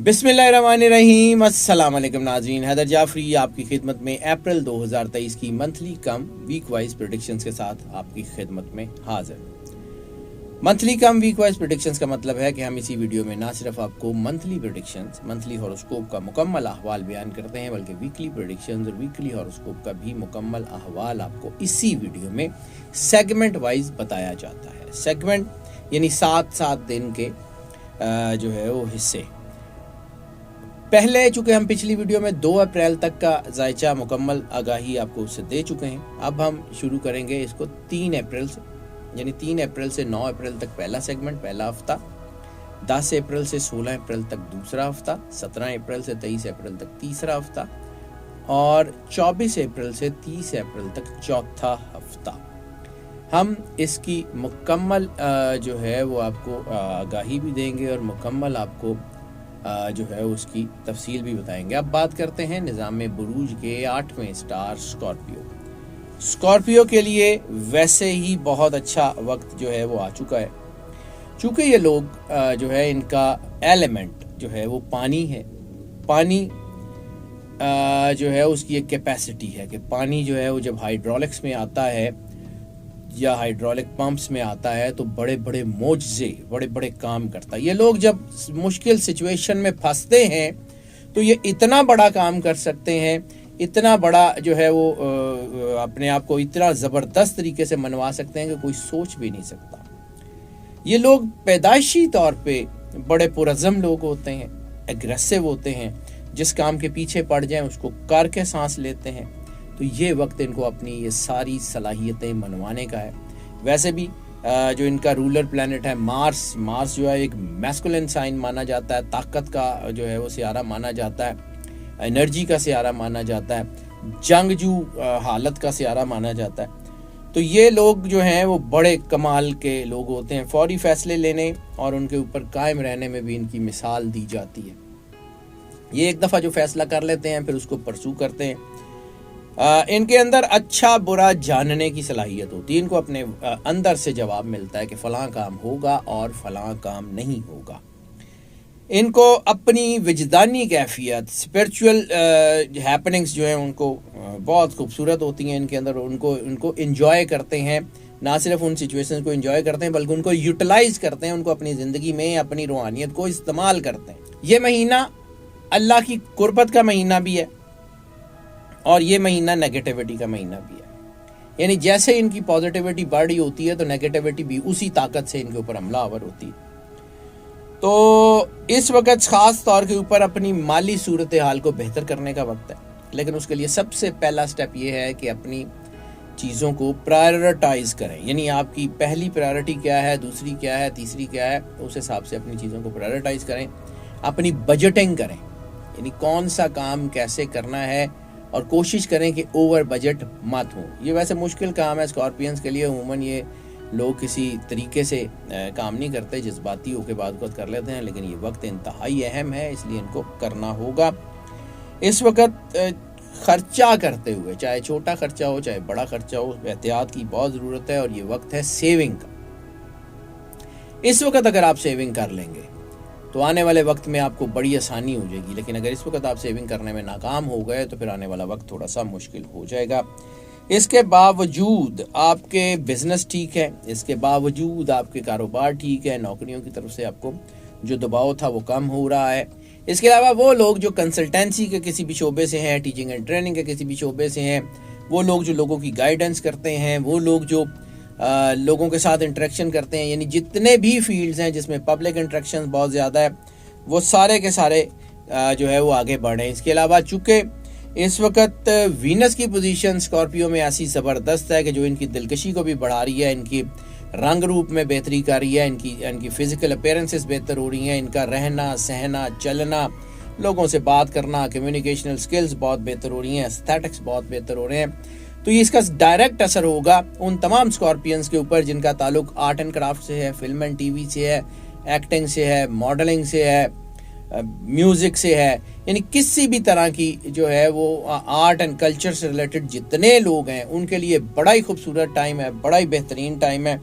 बिस्मिल्लाहिर्रहमानिर्रहीम। अस्सलाम वालेकुम नाज़रीन, हैदर जाफरी आपकी खिदमत में अप्रैल 2023 की मंथली कम वीक वाइज प्रेडिक्शंस के साथ आपकी खिदमत में हाजिर। मंथली कम वीक वाइज प्रेडिक्शंस का मतलब है कि हम इसी वीडियो में ना सिर्फ आपको मंथली प्रेडिक्शंस, मंथली हॉरोस्कोप का मुकम्मल अहवाल बयान करते हैं, बल्कि वीकली प्रेडिक्शंस और वीकली हॉरोस्कोप का भी मुकम्मल अहवाल आपको इसी वीडियो में सेगमेंट वाइज बताया जाता है। सेगमेंट यानी 7-7 दिन के जो है वो हिस्से। पहले चूंकि हम पिछली वीडियो में 2 अप्रैल तक का जायचा मुकम्मल आगाही आपको उससे दे चुके हैं, अब हम शुरू करेंगे इसको 3 अप्रैल से, यानी 3 अप्रैल से 9 अप्रैल तक पहला सेगमेंट, पहला हफ्ता, 10 अप्रैल से 16 अप्रैल तक दूसरा हफ्ता, 17 अप्रैल से 23 अप्रैल तक तीसरा हफ्ता और 24 अप्रैल से 30 अप्रैल तक चौथा हफ्ता। हम इसकी मुकम्मल जो है वो आपको आगाही भी देंगे और मुकम्मल आपको जो है उसकी तफसील भी बताएंगे। अब बात करते हैं निज़ाम बुरूज के 8वें स्टार स्कॉर्पियो। स्कॉर्पियो के लिए वैसे ही बहुत अच्छा वक्त जो है वो आ चुका है, चूँकि ये लोग जो है इनका एलिमेंट जो है वो पानी है। पानी जो है उसकी एक कैपेसिटी है कि पानी जो है वो जब हाइड्रोलिक्स में आता है या हाइड्रोलिक पंप्स में आता है तो बड़े बड़े मोजज़े, बड़े बड़े काम करता है। ये लोग जब मुश्किल सिचुएशन में फंसते हैं तो ये इतना बड़ा काम कर सकते हैं, इतना बड़ा जो है वो अपने आप को इतना ज़बरदस्त तरीके से मनवा सकते हैं कि कोई सोच भी नहीं सकता। ये लोग पैदाइशी तौर पे बड़े पुरज़म लोग होते हैं, एग्रेसिव होते हैं, जिस काम के पीछे पड़ जाएं उसको करके सांस लेते हैं। तो ये वक्त इनको अपनी ये सारी सलाहियतें मनवाने का है। वैसे भी जो इनका रूलर प्लैनेट है मार्स जो है एक मैस्कुलिन साइन माना जाता है, ताकत का जो है वो सियारा माना जाता है, एनर्जी का सियारा माना जाता है, जंगजू हालत का सियारा माना जाता है। तो ये लोग जो हैं वो बड़े कमाल के लोग होते हैं, फौरी फैसले लेने और उनके ऊपर कायम रहने में भी इनकी मिसाल दी जाती है। ये एक दफ़ा जो फैसला कर लेते हैं फिर उसको परसू करते हैं। इनके अंदर अच्छा बुरा जानने की सलाहियत होती है। इनको अपने अंदर से जवाब मिलता है कि फ़लाँ काम होगा और फ़लाँ काम नहीं होगा। इनको अपनी विजदानी कैफियत, स्पिरिचुअल हैपनिंग्स जो हैं उनको बहुत खूबसूरत होती हैं। इनके अंदर उनको एंजॉय करते हैं, ना सिर्फ उन सिचुएशंस को एंजॉय करते हैं बल्कि उनको यूटिलाइज करते हैं, उनको अपनी ज़िंदगी में अपनी रूहानियत को इस्तेमाल करते हैं। ये महीना अल्लाह की कुर्बत का महीना भी है और ये महीना नेगेटिविटी का महीना भी है। यानी जैसे इनकी पॉजिटिविटी बढ़ रही होती है तो नेगेटिविटी भी उसी ताकत से इनके ऊपर हमलावर होती है। तो इस वक्त ख़ास तौर के ऊपर अपनी माली सूरत हाल को बेहतर करने का वक्त है, लेकिन उसके लिए सबसे पहला स्टेप ये है कि अपनी चीज़ों को प्रायोरिटाइज़ करें। यानी आपकी पहली प्रायोरिटी क्या है, दूसरी क्या है, तीसरी क्या है, उस हिसाब से अपनी चीज़ों को प्रायोरिटाइज़ करें। अपनी बजटिंग करें, यानी कौन सा काम कैसे करना है, और कोशिश करें कि ओवर बजट मत हो। ये वैसे मुश्किल काम है स्कॉर्पियंस के लिए। उमूमन ये लोग किसी तरीके से काम नहीं करते, जज्बाती होकर बात कर लेते हैं, लेकिन ये वक्त इंतहाई अहम है, इसलिए इनको करना होगा। इस वक्त खर्चा करते हुए, चाहे छोटा खर्चा हो चाहे बड़ा खर्चा हो, एहतियात की बहुत ज़रूरत है और ये वक्त है सेविंग का। इस वक्त अगर आप सेविंग कर लेंगे तो आने वाले वक्त में आपको बड़ी आसानी हो जाएगी, लेकिन अगर इस वक्त आप सेविंग करने में नाकाम हो गए तो फिर आने वाला वक्त थोड़ा सा मुश्किल हो जाएगा। इसके बावजूद आपके बिजनेस ठीक है, इसके बावजूद आपके कारोबार ठीक है, नौकरियों की तरफ से आपको जो दबाव था वो कम हो रहा है। इसके अलावा वो लोग जो कंसल्टेंसी के किसी भी शोबे से हैं, टीचिंग एंड ट्रेनिंग के किसी भी शोबे से हैं, वो लोग जो लोगों की गाइडेंस करते हैं, वो लोग जो लोगों के साथ इंटरेक्शन करते हैं, यानी जितने भी फील्ड्स हैं जिसमें पब्लिक इंटरेक्शन बहुत ज़्यादा है, वो सारे के सारे जो है वो आगे बढ़ रहे हैं। इसके अलावा चूँकि इस वक्त वीनस की पोजीशन स्कॉर्पियो में ऐसी ज़बरदस्त है कि जो इनकी दिलकशी को भी बढ़ा रही है, इनकी रंग रूप में बेहतरी कर रही है, इनकी फ़िज़िकल अपीयरेंसेस बेहतर हो रही हैं, इनका रहना सहना चलना, लोगों से बात करना, कम्युनिकेशनल स्किल्स बहुत बेहतर हो रही हैं, एस्थेटिक्स बहुत बेहतर हो रहे हैं। तो ये इसका डायरेक्ट असर होगा उन तमाम स्कॉर्पियंस के ऊपर जिनका ताल्लुक आर्ट एंड क्राफ्ट से है, फिल्म एंड टीवी से है, एक्टिंग से है, मॉडलिंग से है, म्यूज़िक से है, यानी किसी भी तरह की जो है वो आर्ट एंड कल्चर से रिलेटेड जितने लोग हैं उनके लिए बड़ा ही खूबसूरत टाइम है, बड़ा ही बेहतरीन टाइम है।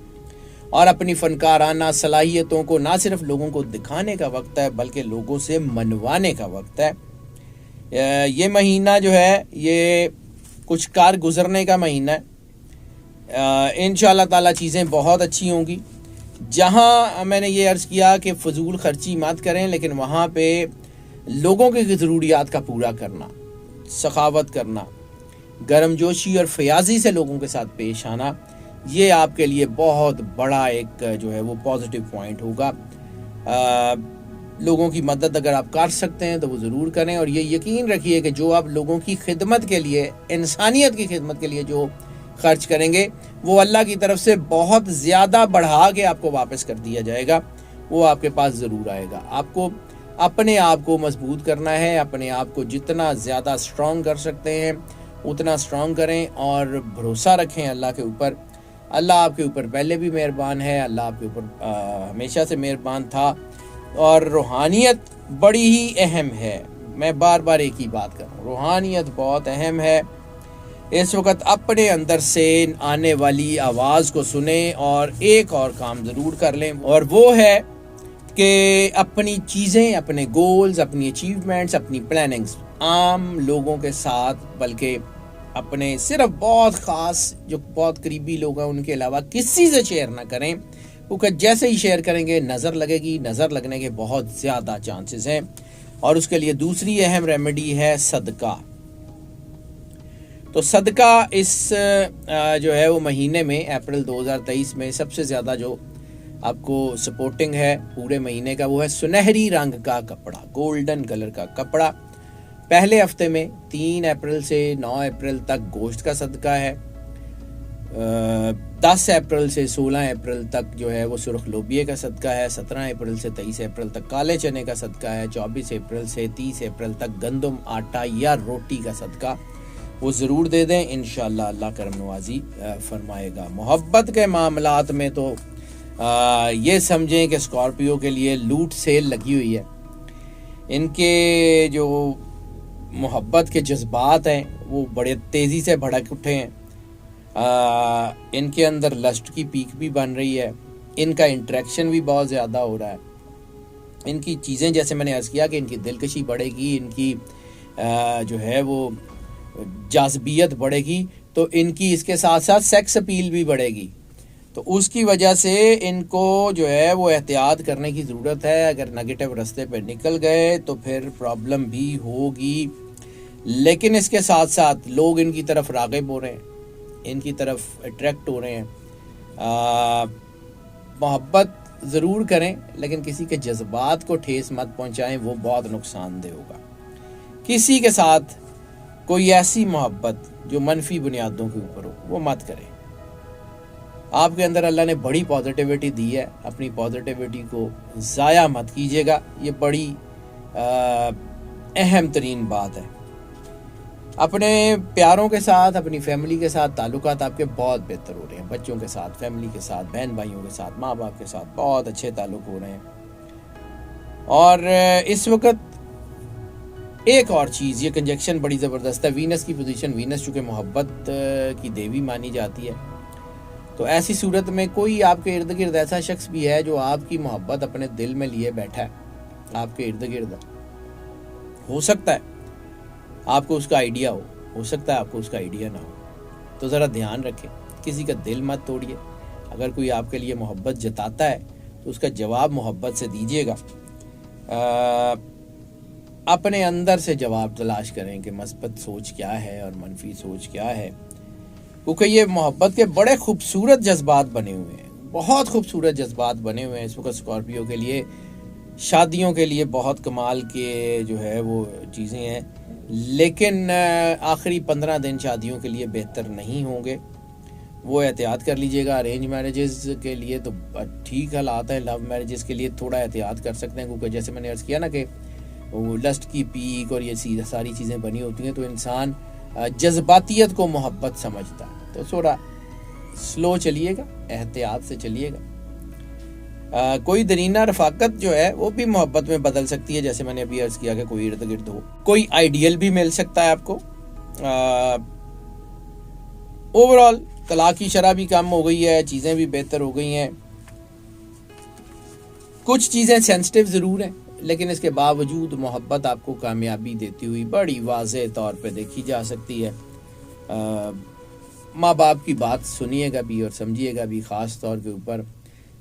और अपनी फनकाराना सलाहियतों को ना सिर्फ लोगों को दिखाने का वक्त है बल्कि लोगों से मनवाने का वक्त है। ये महीना जो है ये कुछ कार गुजरने का महीना है। इंशाअल्लाह ताला चीज़ें बहुत अच्छी होंगी। जहाँ मैंने ये अर्ज़ किया कि फजूल खर्ची मत करें, लेकिन वहाँ पे लोगों की ज़रूरियात का पूरा करना, सखावत करना, गर्मजोशी और फयाजी से लोगों के साथ पेश आना, ये आपके लिए बहुत बड़ा एक जो है वो पॉजिटिव पॉइंट होगा। लोगों की मदद अगर आप कर सकते हैं तो वो ज़रूर करें, और ये यकीन रखिए कि जो आप लोगों की खिदमत के लिए, इंसानियत की खिदमत के लिए जो खर्च करेंगे वो अल्लाह की तरफ से बहुत ज़्यादा बढ़ा के आपको वापस कर दिया जाएगा, वो आपके पास ज़रूर आएगा। आपको अपने आप को मजबूत करना है, अपने आप को जितना ज़्यादा स्ट्रॉन्ग कर सकते हैं उतना स्ट्रॉन्ग करें और भरोसा रखें अल्लाह के ऊपर। अल्लाह आपके ऊपर पहले भी मेहरबान है, अल्लाह आपके ऊपर हमेशा से मेहरबान था, और रूहानियत बड़ी ही अहम है। मैं बार बार एक ही बात कर रहा हूँ, रूहानियत बहुत अहम है। इस वक्त अपने अंदर से आने वाली आवाज़ को सुने और एक और काम ज़रूर कर लें, और वो है कि अपनी चीज़ें, अपने गोल्स, अपनी अचीवमेंट्स, अपनी प्लानिंग्स आम लोगों के साथ, बल्कि अपने सिर्फ बहुत ख़ास जो बहुत करीबी लोग हैं उनके अलावा किसी से शेयर ना करें, क्योंकि जैसे ही शेयर करेंगे नज़र लगेगी, नज़र लगने के बहुत ज़्यादा चांसेस हैं। और उसके लिए दूसरी अहम रेमेडी है सदका। तो सदका इस जो है वो महीने में, अप्रैल 2023 में सबसे ज़्यादा जो आपको सपोर्टिंग है पूरे महीने का, वो है सुनहरी रंग का कपड़ा, गोल्डन कलर का कपड़ा। पहले हफ्ते में 3 अप्रैल से 9 अप्रैल तक गोश्त का सदका है। 10 अप्रैल से 16 अप्रैल तक जो है वो सुर्ख लोबिये का सदका है। 17 अप्रैल से 23 अप्रैल तक काले चने का सदका है। 24 अप्रैल से 30 अप्रैल तक गंदम, आटा या रोटी का सदका वो ज़रूर दे दें, इंशाअल्लाह अल्लाह करम नवाजी फरमाएगा। मोहब्बत के मामलात में तो ये समझें कि स्कॉर्पियो के लिए लूट सेल लगी हुई है। इनके जो मोहब्बत के जज्बात हैं वो बड़े तेज़ी से भड़क उठे हैं। इनके अंदर लस्ट की पीक भी बन रही है, इनका इंटरेक्शन भी बहुत ज़्यादा हो रहा है। इनकी चीज़ें, जैसे मैंने अर्ज़ किया कि इनकी दिलकशी बढ़ेगी, इनकी जो है वो जाज़बियत बढ़ेगी, तो इनकी इसके साथ साथ सेक्स अपील भी बढ़ेगी। तो उसकी वजह से इनको जो है वो एहतियात करने की ज़रूरत है। अगर नेगेटिव रास्ते पे निकल गए तो फिर प्रॉब्लम भी होगी। लेकिन इसके साथ साथ लोग इनकी तरफ राग़िब हो रहे हैं, इनकी तरफ अट्रैक्ट हो रहे हैं। मोहब्बत ज़रूर करें, लेकिन किसी के जज्बात को ठेस मत पहुंचाएं, वो बहुत नुकसानदेह होगा। किसी के साथ कोई ऐसी मोहब्बत जो मनफी बुनियादों के ऊपर हो वो मत करें। आपके अंदर अल्लाह ने बड़ी पॉजिटिविटी दी है, अपनी पॉजिटिविटी को ज़ाया मत कीजिएगा। ये बड़ी अहम तरीन बात है। अपने प्यारों के साथ, अपनी फैमिली के साथ ताल्लुकात आपके बहुत बेहतर हो रहे हैं। बच्चों के साथ, फैमिली के साथ, बहन भाइयों के साथ, माँ बाप के साथ बहुत अच्छे ताल्लुक हो रहे हैं। और इस वक्त एक और चीज़, ये कंजक्शन बड़ी ज़बरदस्त है। वीनस की पोजीशन, वीनस चूँकि मोहब्बत की देवी मानी जाती है, तो ऐसी सूरत में कोई आपके इर्द गिर्द ऐसा शख्स भी है जो आपकी मोहब्बत अपने दिल में लिए बैठा है, आपके इर्द गिर्द, हो सकता है आपको उसका आइडिया हो सकता है आपको उसका आइडिया ना हो। तो ज़रा ध्यान रखें, किसी का दिल मत तोड़िए। अगर कोई आपके लिए मोहब्बत जताता है तो उसका जवाब मोहब्बत से दीजिएगा। अपने अंदर से जवाब तलाश करें कि मस्बत सोच क्या है और मनफी सोच क्या है, क्योंकि ये मोहब्बत के बड़े खूबसूरत जज्बात बने हुए हैं, बहुत खूबसूरत जज्बात बने हुए हैं इस वक्त स्कॉर्पियो के लिए। शादियों के लिए बहुत कमाल के जो है वो चीज़ें हैं, लेकिन आखिरी 15 दिन शादियों के लिए बेहतर नहीं होंगे, वो एहतियात कर लीजिएगा। अरेंज मैरिजेस के लिए तो ठीक हालात हैं, लव मैरिजेस के लिए थोड़ा एहतियात कर सकते हैं, क्योंकि जैसे मैंने अर्ज़ किया ना कि वो लस्ट की पीक और ये सारी चीज़ें बनी होती हैं, तो इंसान जज्बातियत को मोहब्बत समझता है। तो थोड़ा स्लो चलिएगा, एहतियात से चलिएगा। कोई दरीना रफाकत जो है वो भी मोहब्बत में बदल सकती है, जैसे मैंने अभी अर्ज़ किया कि कोई इर्द गिर्द हो, कोई आइडियल भी मिल सकता है आपको। ओवरऑल तलाक की शरह भी कम हो गई है, चीज़ें भी बेहतर हो गई हैं। कुछ चीज़ें सेंसिटिव ज़रूर हैं, लेकिन इसके बावजूद मोहब्बत आपको कामयाबी देती हुई बड़ी वाज़ेह तौर पे देखी जा सकती है। माँ बाप की बात सुनिएगा भी और समझिएगा भी, ख़ास तौर के ऊपर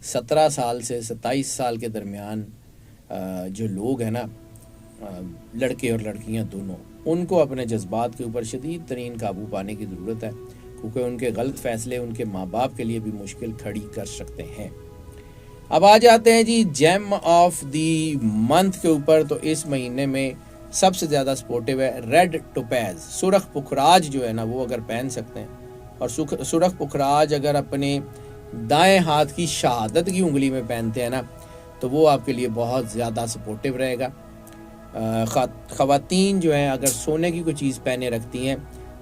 17 साल से 27 साल के दरमियान जो लोग हैं ना, लड़के और लड़कियां दोनों, उनको अपने जज्बात के ऊपर शदीद तरीन काबू पाने की ज़रूरत है, क्योंकि उनके गलत फ़ैसले उनके माँ बाप के लिए भी मुश्किल खड़ी कर सकते हैं। अब आ जाते हैं जी जेम ऑफ द मंथ के ऊपर। तो इस महीने में सबसे ज़्यादा सपोर्टिव है रेड टोपैज, सुरख पुखराज जो है ना, वो अगर पहन सकते हैं, और सुरख पुखराज अगर अपने दाएं हाथ की शहादत की उंगली में पहनते हैं ना, तो वो आपके लिए बहुत ज़्यादा सपोर्टिव रहेगा। ख़वातीन जो हैं अगर सोने की कोई चीज़ पहने रखती हैं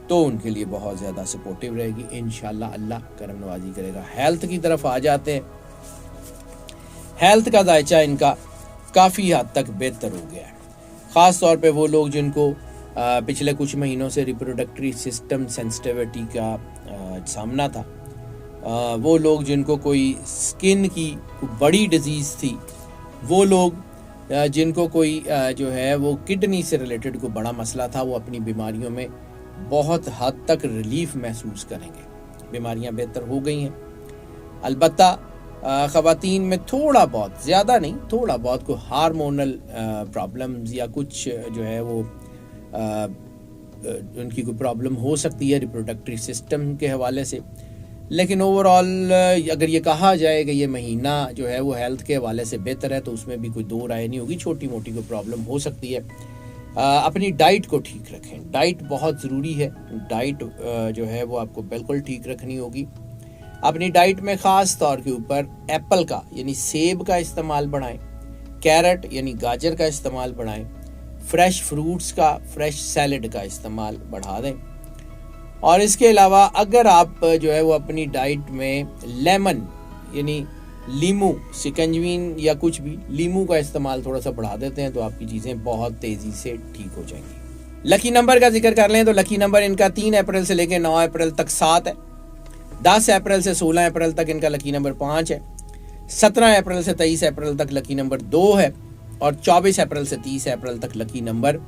तो उनके लिए बहुत ज़्यादा सपोर्टिव रहेगी, इंशाल्लाह अल्लाह करम नवाजी करेगा। हेल्थ की तरफ आ जाते हैं। हेल्थ का दायचा इनका काफ़ी हद तक बेहतर हो गया है, ख़ास तौर पे वो लोग जिनको पिछले कुछ महीनों से रिप्रोडक्टरी सिस्टम सेंसिटिविटी का सामना था, वो लोग जिनको कोई स्किन की बड़ी डिजीज़ थी, वो लोग जिनको कोई जो है वो किडनी से रिलेटेड कोई बड़ा मसला था, वो अपनी बीमारियों में बहुत हद तक रिलीफ महसूस करेंगे। बीमारियां बेहतर हो गई हैं। अलबत्ता ख़वातीन में थोड़ा बहुत, ज़्यादा नहीं, थोड़ा बहुत कोई हार्मोनल प्रॉब्लम्स या कुछ जो है वो उनकी कोई प्रॉब्लम हो सकती है रिप्रोडक्टरी सिस्टम के हवाले से, लेकिन ओवरऑल अगर ये कहा जाए कि ये महीना जो है वो हेल्थ के हवाले से बेहतर है, तो उसमें भी कोई दो राय नहीं होगी। छोटी मोटी कोई प्रॉब्लम हो सकती है। अपनी डाइट को ठीक रखें, डाइट बहुत ज़रूरी है। डाइट जो है वो आपको बिल्कुल ठीक रखनी होगी। अपनी डाइट में ख़ास तौर के ऊपर एप्पल का यानी सेब का इस्तेमाल बढ़ाएं, कैरेट यानी गाजर का इस्तेमाल बढ़ाएं, फ्रेश फ्रूट्स का, फ्रेश सैलड का इस्तेमाल बढ़ा दें। और इसके अलावा अगर आप जो है वो अपनी डाइट में लेमन यानी लीमू, सिकंजवीन या कुछ भी लीमू का इस्तेमाल थोड़ा सा बढ़ा देते हैं, तो आपकी चीज़ें बहुत तेज़ी से ठीक हो जाएंगी। लकी नंबर का जिक्र कर लें तो लकी नंबर इनका 3 अप्रैल से लेकर 9 अप्रैल तक 7 है। 10 अप्रैल से 16 अप्रैल तक इनका लकी नंबर 5 है। 17 अप्रैल से 23 अप्रैल तक लकी नंबर 2 है। और 24 अप्रैल से 30 अप्रैल तक लकी नंबर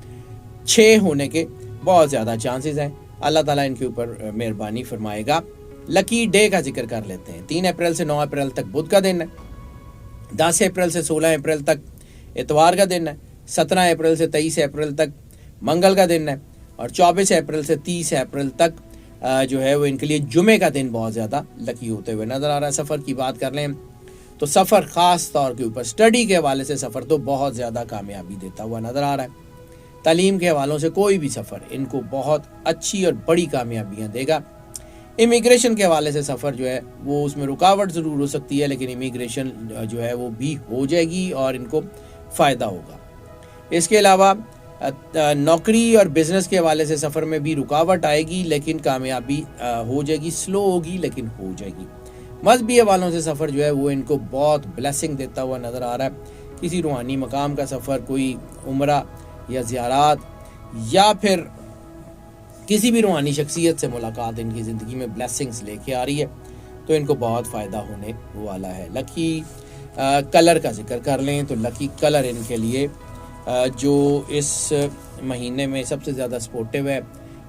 6 होने के बहुत ज़्यादा चांसेस हैं। अल्लाह ताला इनके ऊपर मेहरबानी फरमाएगा। लकी डे का जिक्र कर लेते हैं। 3 अप्रैल से 9 अप्रैल तक बुध का दिन है। 10 अप्रैल से 16 अप्रैल तक इतवार का दिन है। 17 अप्रैल से 23 अप्रैल तक मंगल का दिन है। और 24 अप्रैल से 30 अप्रैल तक जो है वो इनके लिए जुमे का दिन बहुत ज़्यादा लकी होते हुए नज़र आ रहा है। सफ़र की बात कर लें तो सफ़र ख़ास तौर के ऊपर स्टडी के हवाले से सफ़र तो बहुत ज़्यादा कामयाबी देता हुआ नज़र आ रहा है। तालीम के हवालों से कोई भी सफ़र इनको बहुत अच्छी और बड़ी कामयाबियाँ देगा। इमिग्रेशन के हवाले से सफ़र जो है वो उसमें रुकावट ज़रूर हो सकती है, लेकिन इमिग्रेशन जो है वो भी हो जाएगी और इनको फ़ायदा होगा। इसके अलावा नौकरी और बिज़नेस के हवाले से सफ़र में भी रुकावट आएगी, लेकिन कामयाबी हो जाएगी, स्लो होगी लेकिन हो जाएगी। मजहबी हवालों से सफ़र जो है वो इनको बहुत ब्लेसिंग देता हुआ नज़र आ रहा है। किसी रूहानी मकाम का सफ़र, कोई उम्रा या ज़ियारात या फिर किसी भी रूहानी शख्सियत से मुलाकात इनकी ज़िंदगी में ब्लेसिंग्स लेके आ रही है, तो इनको बहुत फ़ायदा होने वाला है। लकी कलर का जिक्र कर लें तो लकी कलर इनके लिए जो इस महीने में सबसे ज़्यादा सपोर्टिव है,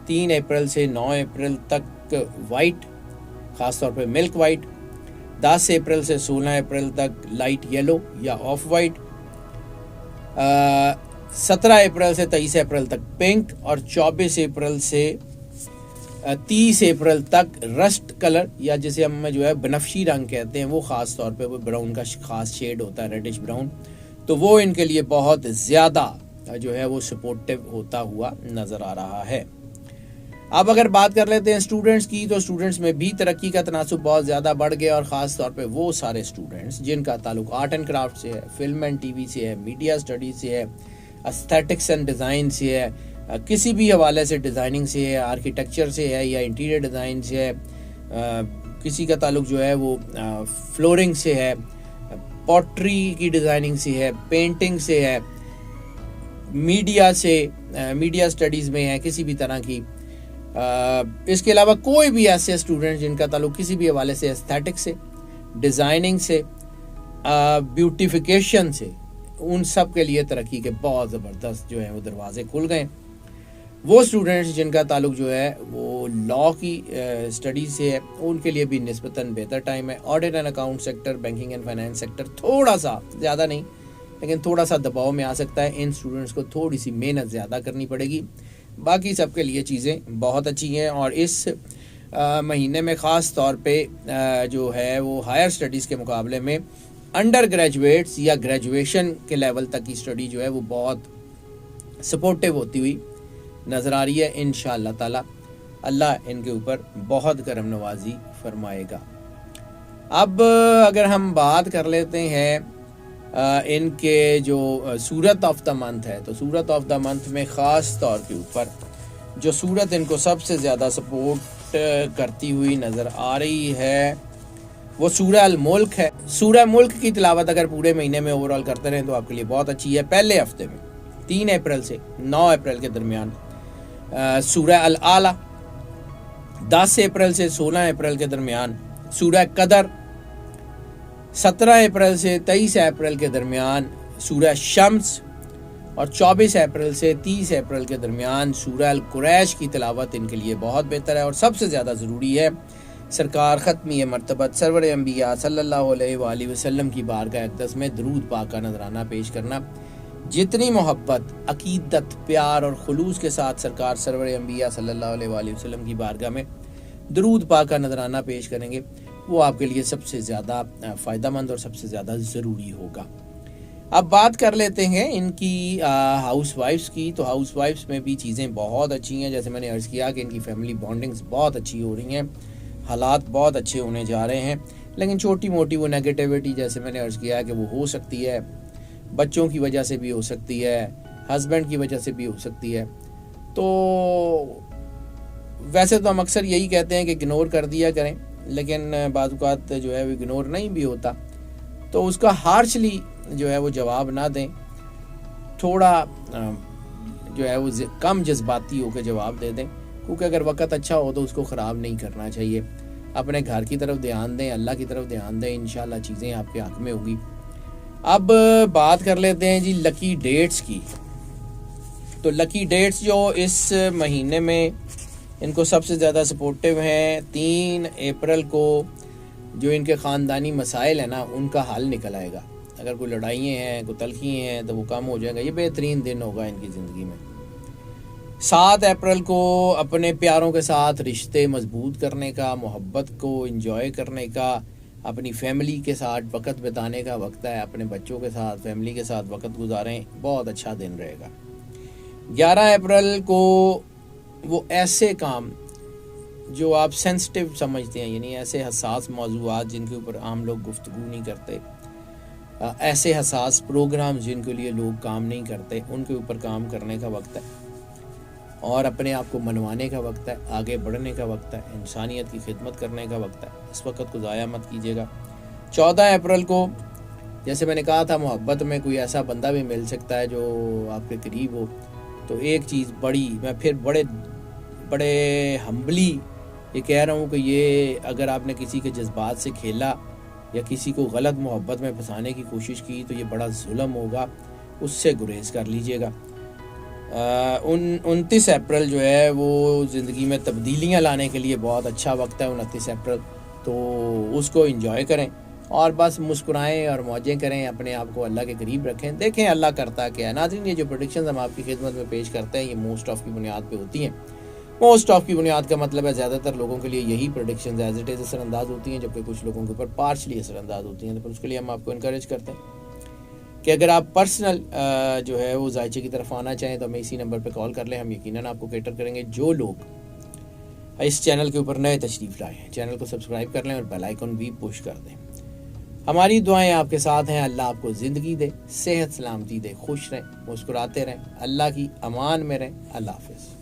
3 अप्रैल से 9 अप्रैल तक वाइट, ख़ास तौर पे मिल्क वाइट। 10 अप्रैल से 16 अप्रैल तक लाइट येलो या ऑफ वाइट। 17 अप्रैल से 23 अप्रैल तक पिंक। और 24 अप्रैल से 30 अप्रैल तक रस्ट कलर या जिसे हम जो है बनफशी रंग कहते हैं, वो ख़ास तौर पे वो ब्राउन का ख़ास शेड होता है, रेडिश ब्राउन, तो वो इनके लिए बहुत ज़्यादा जो है वो सपोर्टिव होता हुआ नज़र आ रहा है। अब अगर बात कर लेते हैं स्टूडेंट्स की, तो स्टूडेंट्स में भी तरक्की का तनासुब बहुत ज़्यादा बढ़ गया, और ख़ास तौर पे वो सारे स्टूडेंट्स जिनका ताल्लुक आर्ट एंड क्राफ्ट से है, फिल्म एंड टीवी से है, मीडिया स्टडीज़ से है, एस्थेटिक्स एंड डिज़ाइन से है, किसी भी हवाले से डिज़ाइनिंग से है, आर्किटेक्चर से है या इंटीरियर डिज़ाइन से है, किसी का ताल्लुक जो है वो फ्लोरिंग से है, पॉटरी की डिज़ाइनिंग से है, पेंटिंग से है, मीडिया से, मीडिया स्टडीज़ में है, किसी भी तरह की। इसके अलावा कोई भी ऐसे स्टूडेंट जिनका ताल्लुक किसी भी हवाले से एस्थेटिक्स से, डिज़ाइनिंग से, ब्यूटिफिकेशन से, उन सब के लिए तरक्की के बहुत ज़बरदस्त जो है वो दरवाजे खुल गए। वो स्टूडेंट्स जिनका ताल्लुक जो है वो लॉ की स्टडी से है, उनके लिए भी निस्बतन बेहतर टाइम है। Audit and account sector, banking and finance sector थोड़ा सा, ज़्यादा नहीं लेकिन थोड़ा सा दबाव में आ सकता है। इन स्टूडेंट्स को थोड़ी सी मेहनत ज़्यादा करनी पड़ेगी। बाकी सब के लिए चीज़ें बहुत अच्छी हैं। और इस महीने में ख़ास तौर पे जो है वो हायर स्टडीज़ के मुकाबले में अंडर ग्रेजुएट्स या ग्रेजुएशन के लेवल तक की स्टडी जो है वो बहुत सपोर्टिव होती हुई नज़र आ रही है। इंशाअल्लाह ताला अल्लाह इनके ऊपर बहुत करम नवाजी फरमाएगा। अब अगर हम बात कर लेते हैं इनके जो सूरत ऑफ द मंथ है, तो सूरत ऑफ द मंथ में ख़ास तौर के ऊपर जो सूरत इनको सबसे ज़्यादा सपोर्ट करती हुई नज़र आ रही है वो सूरह अल मुल्क है। सूरह मुल्क की तिलावत अगर पूरे महीने में ओवरऑल करते रहें तो आपके लिए बहुत अच्छी है। पहले हफ्ते में 3 अप्रैल से 9 अप्रैल के दरमियान सूरह अल आला, 10 अप्रैल से 16 अप्रैल के दरमियान सूरह कदर, 17 अप्रैल से 23 अप्रैल के दरमियान सूरह शम्स और 24 अप्रैल से 30 अप्रैल के दरमियान सूरह अल कुरैश की तिलावत इनके लिए बहुत बेहतर है। और सबसे ज़्यादा ज़रूरी है सरकार ख़त्मी मरतबत सरवर अंबिया सल्लल्लाहु अलैहि वसल्लम की बारगाह अक़दस में दरूद पाक का नजराना पेश करना। जितनी मोहब्बत, अकीदत, प्यार और खुलूस के साथ सरकार सरवर अंबिया सल्लल्लाहु अलैहि वसल्लम की बारगाह में दरूद पाक का नजराना पेश करेंगे वो आपके लिए सबसे ज़्यादा फ़ायदेमंद और सबसे ज़्यादा ज़रूरी होगा। अब बात कर लेते हैं इनकी हाउस वाइफ्स की। तो हाउस वाइफ्स में भी चीज़ें बहुत अच्छी हैं। जैसे मैंने अर्ज़ किया कि इनकी फैमिली बॉन्डिंग्स बहुत अच्छी हो रही हैं, हालात बहुत अच्छे होने जा रहे हैं। लेकिन छोटी मोटी वो नेगेटिविटी जैसे मैंने अर्ज़ किया कि वो हो सकती है, बच्चों की वजह से भी हो सकती है, हस्बैंड की वजह से भी हो सकती है। तो वैसे तो हम अक्सर यही कहते हैं कि इग्नोर कर दिया करें, लेकिन बाज़ औक़ात जो है वो इग्नोर नहीं भी होता, तो उसका हार्शली जो है वो जवाब ना दें। थोड़ा जो है वो कम जज्बाती होकर जवाब दे दें, क्योंकि अगर वक़्त अच्छा हो तो उसको ख़राब नहीं करना चाहिए। अपने घर की तरफ ध्यान दें, अल्लाह की तरफ ध्यान दें, इंशाल्लाह चीज़ें आपके हक़ में होगी। अब बात कर लेते हैं जी लकी डेट्स की। तो लकी डेट्स जो इस महीने में इनको सबसे ज़्यादा सपोर्टिव हैं, 3 अप्रैल को जो इनके ख़ानदानी मसाइल हैं ना उनका हल निकल आएगा। अगर कोई लड़ाइयाँ हैं, कोई तलखी हैं तो वो कम हो जाएगा। ये बेहतरीन दिन होगा इनकी ज़िंदगी में। 7 अप्रैल को अपने प्यारों के साथ रिश्ते मजबूत करने का, मोहब्बत को इंजॉय करने का, अपनी फैमिली के साथ वक़्त बिताने का वक्त है। अपने बच्चों के साथ, फैमिली के साथ वक़्त गुजारें, बहुत अच्छा दिन रहेगा। 11 अप्रैल को वो ऐसे काम जो आप सेंसिटिव समझते हैं, यानी ऐसे हसास मौज़ूआत जिनके ऊपर आम लोग गुफ्तगू नहीं करते, ऐसे हसास प्रोग्राम जिनके लिए लोग काम नहीं करते, उनके ऊपर काम करने का वक्त है और अपने आप को मनवाने का वक्त है, आगे बढ़ने का वक्त है, इंसानियत की खिदमत करने का वक्त है। इस वक्त को ज़ाया मत कीजिएगा। 14 अप्रैल को जैसे मैंने कहा था, मोहब्बत में कोई ऐसा बंदा भी मिल सकता है जो आपके करीब हो। तो एक चीज़ मैं फिर बड़े हम्बली ये कह रहा हूँ कि ये अगर आपने किसी के जज्बात से खेला या किसी को गलत मोहब्बत में फंसाने की कोशिश की तो ये बड़ा जुल्म होगा, उससे गुरेज कर लीजिएगा। 29 अप्रैल जो है वो ज़िंदगी में तब्दीलियाँ लाने के लिए बहुत अच्छा वक्त है। 29 अप्रैल तो उसको एंजॉय करें और बस मुस्कुराएं और मौजें करें, अपने आप को अल्लाह के करीब रखें, देखें अल्लाह करता क्या है। नाज़रीन, ये जो प्रेडिक्शंस हम आपकी खिदमत में पेश करते हैं ये मोस्ट ऑफ की बुनियाद पे होती हैं। मोस्ट ऑफ की बुनियाद का मतलब है ज़्यादातर लोगों के लिए यही प्रेडिक्शंस एज इट इज़ असरअंदाज होती हैं, जबकि कुछ लोगों के ऊपर पार्शली असरअंदाज होती हैं। तो फिर उसके लिए हम आपको इनकरेज करते हैं कि अगर आप पर्सनल जो है वो जायचे की तरफ आना चाहें तो हमें इसी नंबर पर कॉल कर लें। हम यकीनन आपको कैटर करेंगे। जो लोग इस चैनल के ऊपर नए तशरीफ़ लाए हैं, चैनल को सब्सक्राइब कर लें और बेल आइकन भी पुश कर दें। हमारी दुआएं आपके साथ हैं। अल्लाह आपको ज़िंदगी दे, सेहत सलामती दे, खुश रहें, मुस्कुराते रहें, अल्लाह की अमान में रहें। अल्लाह हाफ़िज़।